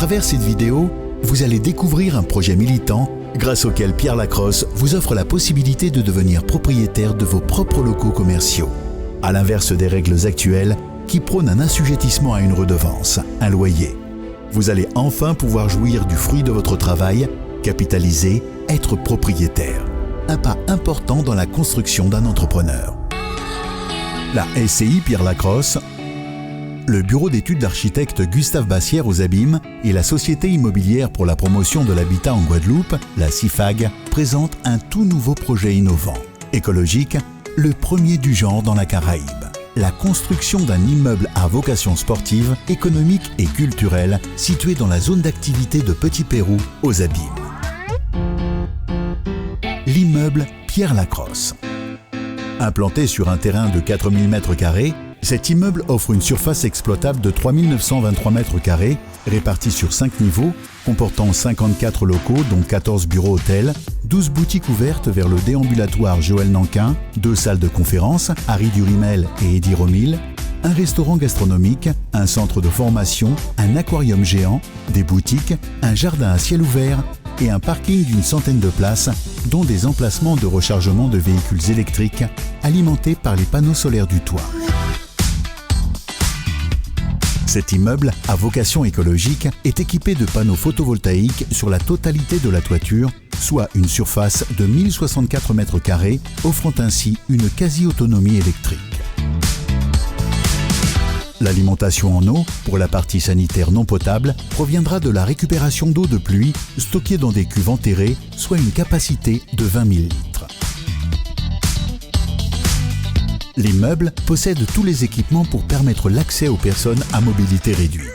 travers cette vidéo, vous allez découvrir un projet militant grâce auquel Pierre Lacrosse vous offre la possibilité de devenir propriétaire de vos propres locaux commerciaux. À l'inverse des règles actuelles qui prônent un assujettissement à une redevance, un loyer. Vous allez enfin pouvoir jouir du fruit de votre travail, capitaliser, être propriétaire. Un pas important dans la construction d'un entrepreneur. La SCI Pierre Lacrosse, le bureau d'études d'architecte Gustave Bassière aux Abîmes et la Société immobilière pour la promotion de l'habitat en Guadeloupe, la CIFAG, présentent un tout nouveau projet innovant, écologique, le premier du genre dans la Caraïbe. La construction d'un immeuble à vocation sportive, économique et culturelle situé dans la zone d'activité de Petit Pérou aux Abîmes. L'immeuble Pierre Lacrosse. Implanté sur un terrain de 4000 m², cet immeuble offre une surface exploitable de 3923 m², répartie sur 5 niveaux, comportant 54 locaux dont 14 bureaux hôtels, 12 boutiques ouvertes vers le déambulatoire Joël Nankin, 2 salles de conférence, Harry Durimel et Eddie Romil, un restaurant gastronomique, un centre de formation, un aquarium géant, des boutiques, un jardin à ciel ouvert et un parking d'une centaine de places, dont des emplacements de rechargement de véhicules électriques alimentés par les panneaux solaires du toit. Cet immeuble, à vocation écologique, est équipé de panneaux photovoltaïques sur la totalité de la toiture, soit une surface de 1064 m², offrant ainsi une quasi-autonomie électrique. L'alimentation en eau, pour la partie sanitaire non potable, proviendra de la récupération d'eau de pluie stockée dans des cuves enterrées, soit une capacité de 20 000 litres. L'immeuble possède tous les équipements pour permettre l'accès aux personnes à mobilité réduite.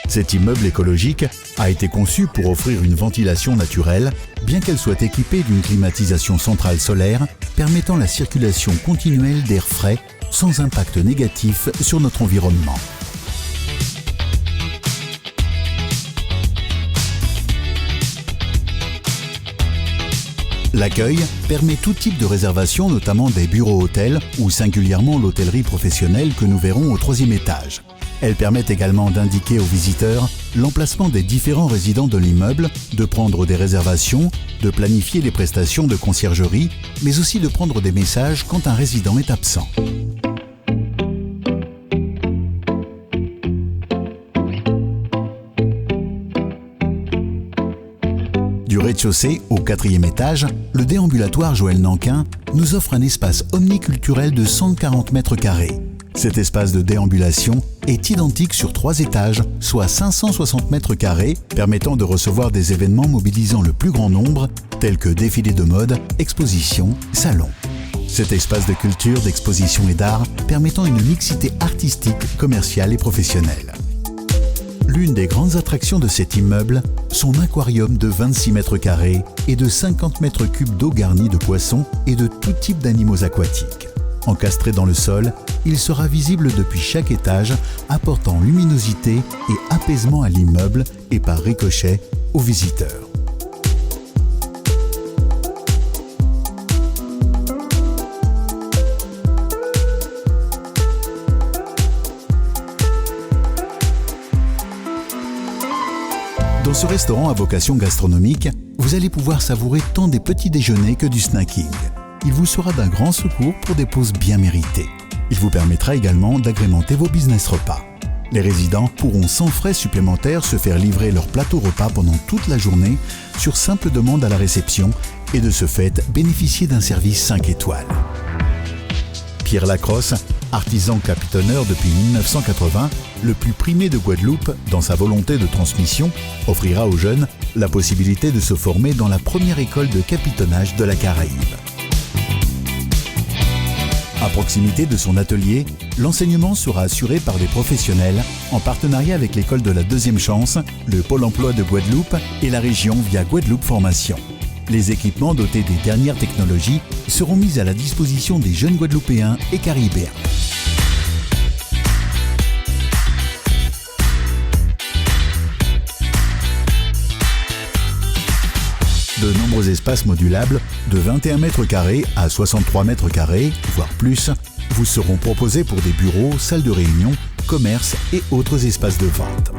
Cet immeuble écologique a été conçu pour offrir une ventilation naturelle, bien qu'elle soit équipée d'une climatisation centrale solaire permettant la circulation continuelle d'air frais sans impact négatif sur notre environnement. L'accueil permet tout type de réservation, notamment des bureaux-hôtels ou singulièrement l'hôtellerie professionnelle que nous verrons au 3e étage. Elle permet également d'indiquer aux visiteurs l'emplacement des différents résidents de l'immeuble, de prendre des réservations, de planifier les prestations de conciergerie, mais aussi de prendre des messages quand un résident est absent. Du rez-de-chaussée au 4e étage, le déambulatoire Joël Nankin nous offre un espace omniculturel de 140 m². Cet espace de déambulation est identique sur 3 étages, soit 560 m², permettant de recevoir des événements mobilisant le plus grand nombre, tels que défilés de mode, expositions, salons. Cet espace de culture, d'exposition et d'art permettant une mixité artistique, commerciale et professionnelle. L'une des grandes attractions de cet immeuble, son aquarium de 26 m² et de 50 m³ d'eau garnie de poissons et de tout type d'animaux aquatiques. Encastré dans le sol, il sera visible depuis chaque étage, apportant luminosité et apaisement à l'immeuble et par ricochet aux visiteurs. Dans ce restaurant à vocation gastronomique, vous allez pouvoir savourer tant des petits déjeuners que du snacking. Il vous sera d'un grand secours pour des pauses bien méritées. Il vous permettra également d'agrémenter vos business repas. Les résidents pourront sans frais supplémentaires se faire livrer leur plateau repas pendant toute la journée sur simple demande à la réception et de ce fait bénéficier d'un service 5 étoiles. Pierre Lacrosse, artisan capitonneur depuis 1980, le plus primé de Guadeloupe dans sa volonté de transmission, offrira aux jeunes la possibilité de se former dans la première école de capitonnage de la Caraïbe. À proximité de son atelier, l'enseignement sera assuré par des professionnels en partenariat avec l'école de la deuxième chance, le Pôle emploi de Guadeloupe et la région via Guadeloupe Formation. Les équipements dotés des dernières technologies seront mis à la disposition des jeunes Guadeloupéens et Caribéens. De nombreux espaces modulables de 21 m² à 63 m², voire plus, vous seront proposés pour des bureaux, salles de réunion commerces et autres espaces de vente.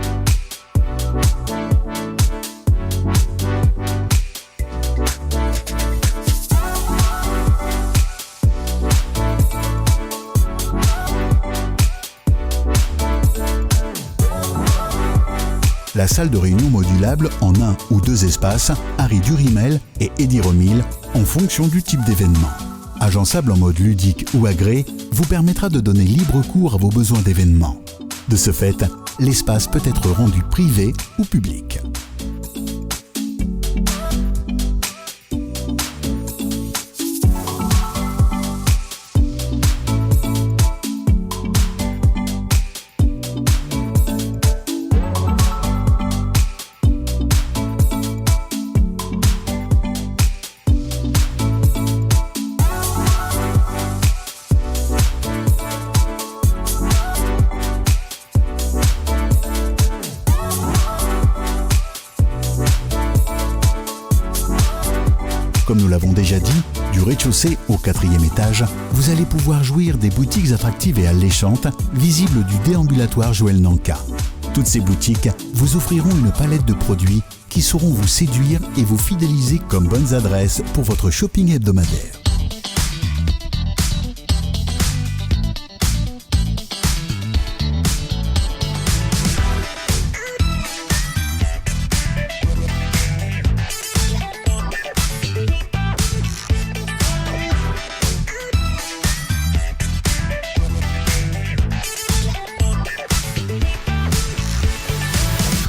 La salle de réunion modulable en 1 ou 2 espaces, Harry Durimel et Eddie Remil, en fonction du type d'événement. Agençable en mode ludique ou agré, vous permettra de donner libre cours à vos besoins d'événement. De ce fait, l'espace peut être rendu privé ou public. Comme nous l'avons déjà dit, du rez-de-chaussée au 4e étage, vous allez pouvoir jouir des boutiques attractives et alléchantes, visibles du déambulatoire Joël Nanka. Toutes ces boutiques vous offriront une palette de produits qui sauront vous séduire et vous fidéliser comme bonnes adresses pour votre shopping hebdomadaire.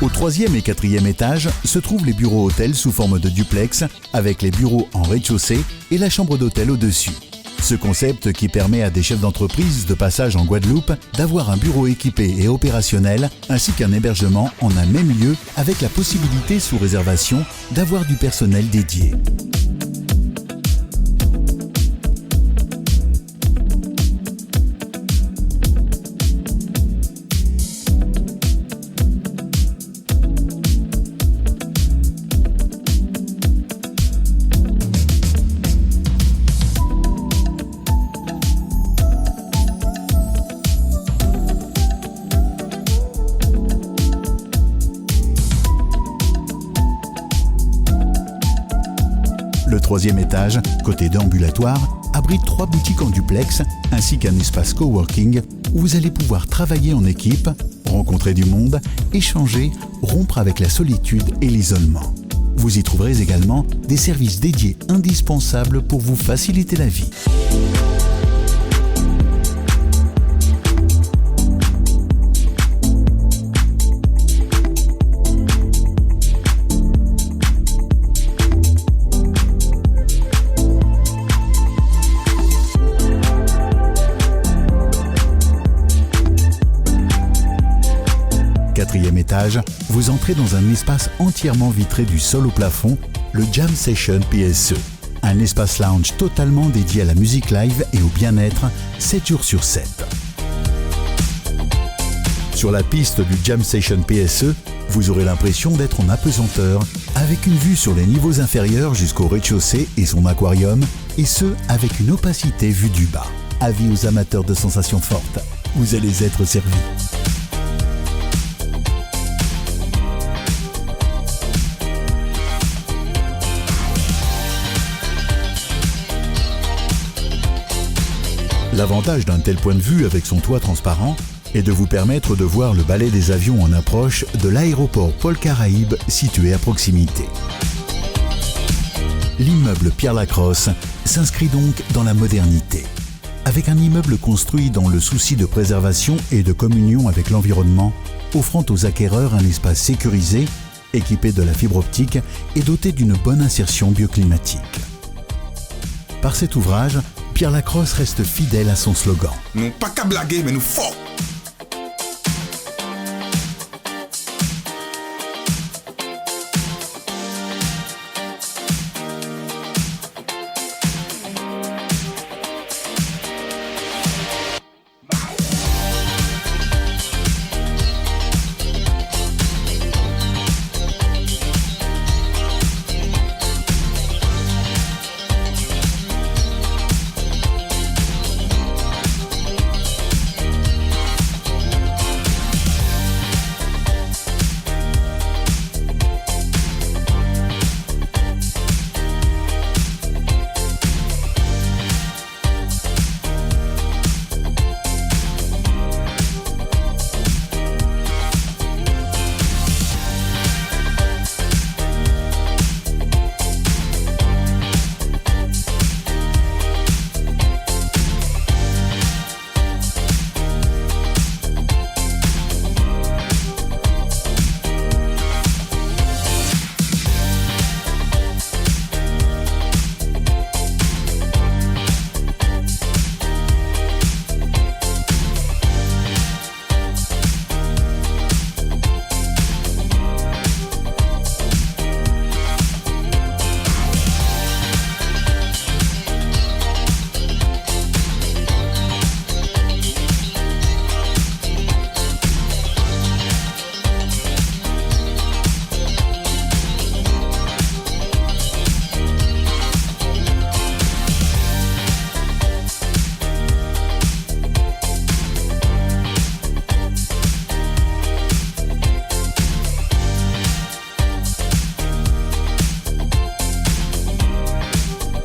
Au 3e et 4e étage se trouvent les bureaux hôtels sous forme de duplex avec les bureaux en rez-de-chaussée et la chambre d'hôtel au-dessus. Ce concept qui permet à des chefs d'entreprise de passage en Guadeloupe d'avoir un bureau équipé et opérationnel ainsi qu'un hébergement en un même lieu avec la possibilité sous réservation d'avoir du personnel dédié. Le 3e étage, côté déambulatoire, abrite 3 boutiques en duplex ainsi qu'un espace coworking où vous allez pouvoir travailler en équipe, rencontrer du monde, échanger, rompre avec la solitude et l'isolement. Vous y trouverez également des services dédiés indispensables pour vous faciliter la vie. Quatrième étage, vous entrez dans un espace entièrement vitré du sol au plafond, le Jam Session PSE. Un espace lounge totalement dédié à la musique live et au bien-être, 7 jours sur 7. Sur la piste du Jam Session PSE, vous aurez l'impression d'être en apesanteur, avec une vue sur les niveaux inférieurs jusqu'au rez-de-chaussée et son aquarium, et ce, avec une opacité vue du bas. Avis aux amateurs de sensations fortes, vous allez être servis. L'avantage d'un tel point de vue avec son toit transparent est de vous permettre de voir le balai des avions en approche de l'aéroport Paul Caraïbes situé à proximité. L'immeuble Pierre Lacrosse s'inscrit donc dans la modernité. Avec un immeuble construit dans le souci de préservation et de communion avec l'environnement, offrant aux acquéreurs un espace sécurisé, équipé de la fibre optique et doté d'une bonne insertion bioclimatique. Par cet ouvrage, Pierre Lacrosse reste fidèle à son slogan. Nous pas qu'à blaguer, mais nous fort.